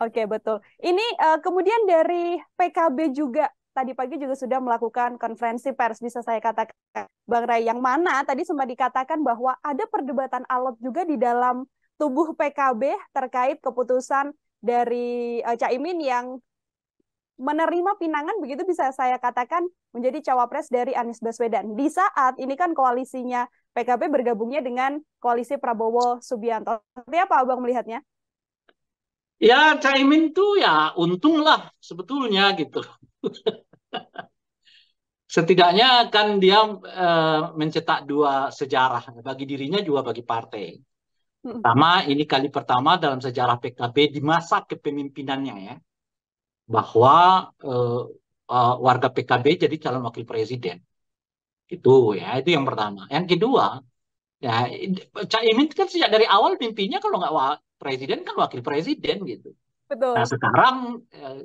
Oke, betul. Ini kemudian dari PKB juga tadi pagi juga sudah melakukan konferensi pers, bisa saya katakan, Bang Ray, yang mana tadi sempat dikatakan bahwa ada perdebatan alot juga di dalam tubuh PKB terkait keputusan dari Caimin yang menerima pinangan, begitu bisa saya katakan, menjadi cawapres dari Anies Baswedan. Di saat ini kan koalisinya PKB bergabungnya dengan koalisi Prabowo Subianto. Seperti apa Abang melihatnya? Ya, Caimin tuh ya untung lah sebetulnya gitu. Setidaknya kan dia mencetak dua sejarah bagi dirinya juga bagi partai. Mm, Pertama, ini kali pertama dalam sejarah PKB di masa kepemimpinannya ya, bahwa warga PKB jadi calon wakil presiden. Itu yang pertama. Yang kedua, ya Caimin kan sejak dari awal mimpinya kalau nggak presiden kan wakil presiden gitu. Nah betul. sekarang eh,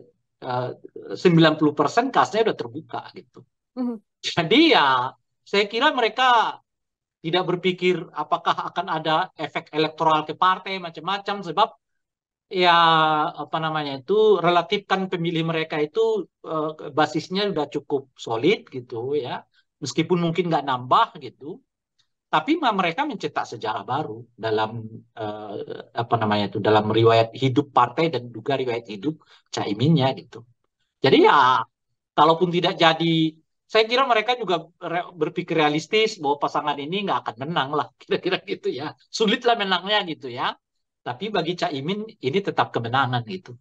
eh, 90% kasnya udah terbuka gitu. Mhm. Jadi ya saya kira mereka tidak berpikir apakah akan ada efek elektoral ke partai macam-macam sebab ya apa namanya itu relatif kan pemilih mereka itu basisnya sudah cukup solid gitu ya meskipun mungkin nggak nambah gitu tapi mereka mencetak sejarah baru dalam apa namanya itu dalam riwayat hidup partai dan juga riwayat hidup Caiminnya gitu. Jadi Mhm. ya kalaupun tidak jadi, saya kira mereka juga berpikir realistis bahwa pasangan ini nggak akan menang lah, kira-kira gitu ya. Sulit lah menangnya gitu ya. Tapi bagi Caimin ini tetap kemenangan gitu.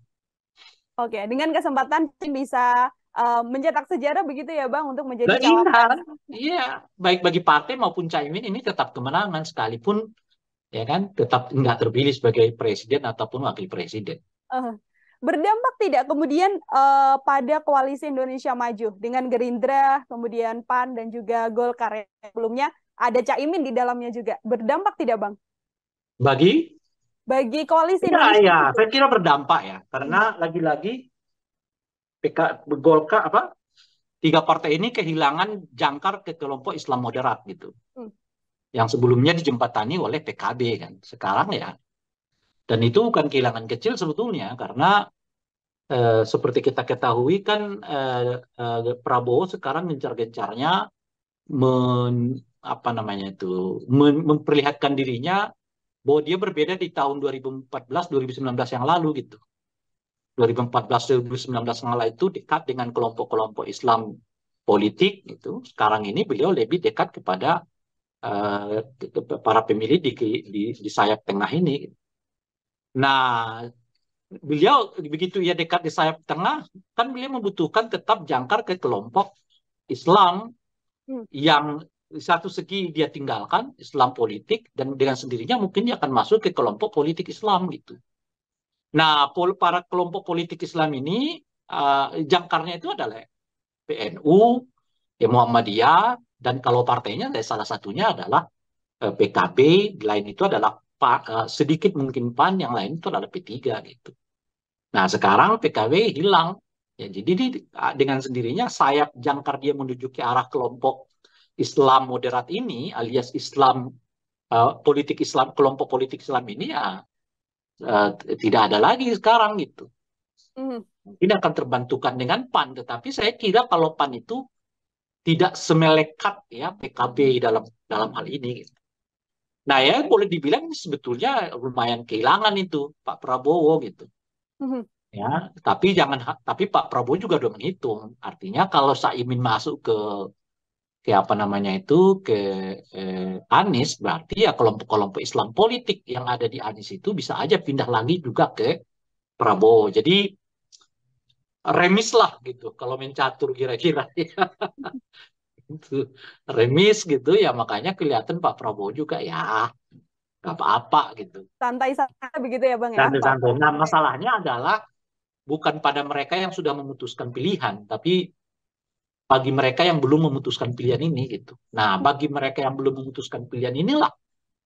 Oke, dengan kesempatan bisa mencetak sejarah begitu ya Bang untuk menjadi Nah, iya, cawapres. iya, baik bagi partai maupun Caimin ini tetap kemenangan sekalipun ya kan tetap nggak terpilih sebagai presiden ataupun wakil presiden. Eh, Berdampak tidak kemudian pada koalisi Indonesia Maju dengan Gerindra, kemudian PAN dan juga Golkar yang sebelumnya ada Caimin di dalamnya juga. Berdampak tidak Bang? Bagi Bagi koalisi ya, Indonesia ya, Maju. saya kira berdampak ya, karena Hmm. lagi-lagi PK Golkar apa tiga partai ini kehilangan jangkar ke kelompok Islam moderat gitu. Hmm. Yang sebelumnya dijembatani oleh PKB kan. Sekarang ya, dan itu bukan kehilangan kecil sebetulnya karena seperti kita ketahui kan Prabowo sekarang gencar-gencarnya men, apa namanya itu memperlihatkan dirinya bahwa dia berbeda di tahun 2014-2019 yang lalu gitu. 2014-2019 yang lalu itu dekat dengan kelompok-kelompok Islam politik gitu. Sekarang ini beliau lebih dekat kepada para pemilih di sayap tengah ini. Nah, beliau begitu ia dekat di sayap tengah, kan beliau membutuhkan tetap jangkar ke kelompok Islam Hmm. yang di satu segi dia tinggalkan Islam politik dan dengan sendirinya mungkin dia akan masuk ke kelompok politik Islam gitu. Nah, para kelompok politik Islam ini jangkarnya itu adalah PNU, ya Muhammadiyah, dan kalau partainya salah satunya adalah PKB, lain itu adalah sedikit mungkin PAN, yang lain itu adalah P3 gitu. Nah sekarang PKB hilang, ya jadi dengan sendirinya sayap jangkar dia menuju ke arah kelompok Islam moderat ini, alias Islam politik Islam kelompok politik Islam ini ya uh, tidak ada lagi sekarang gitu. Hmm. Mungkin akan terbantukan dengan PAN, tetapi saya kira kalau PAN itu tidak semelekat ya PKB dalam dalam hal ini. Gitu. Nah ya boleh dibilang ini sebetulnya lumayan kehilangan itu Pak Prabowo gitu. Hmm. Ya, tapi Pak Prabowo juga udah menghitung. Artinya kalau Caimin masuk ke apa namanya itu ke Anies berarti ya kelompok-kelompok Islam politik yang ada di Anies itu bisa aja pindah lagi juga ke Prabowo. Jadi remis lah gitu kalau mencatur kira-kira itu remis gitu ya makanya kelihatan Pak Prabowo juga ya nggak apa-apa gitu. Santai-santai begitu ya Bang ya, Pak Santai-santai. Nah, Prabowo. masalahnya adalah bukan pada mereka yang sudah memutuskan pilihan, tapi bagi mereka yang belum memutuskan pilihan ini gitu. Nah, bagi mereka yang belum memutuskan pilihan inilah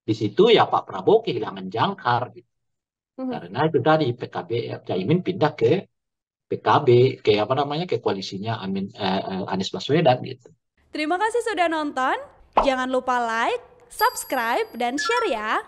di situ ya Pak Prabowo kehilangan jangkar gitu. Hmm. Karena itu tadi PKB Caimin pindah ke PKB ke apa namanya ke koalisinya Anies Baswedan gitu. Terima kasih sudah nonton. Jangan lupa like, subscribe, dan share ya.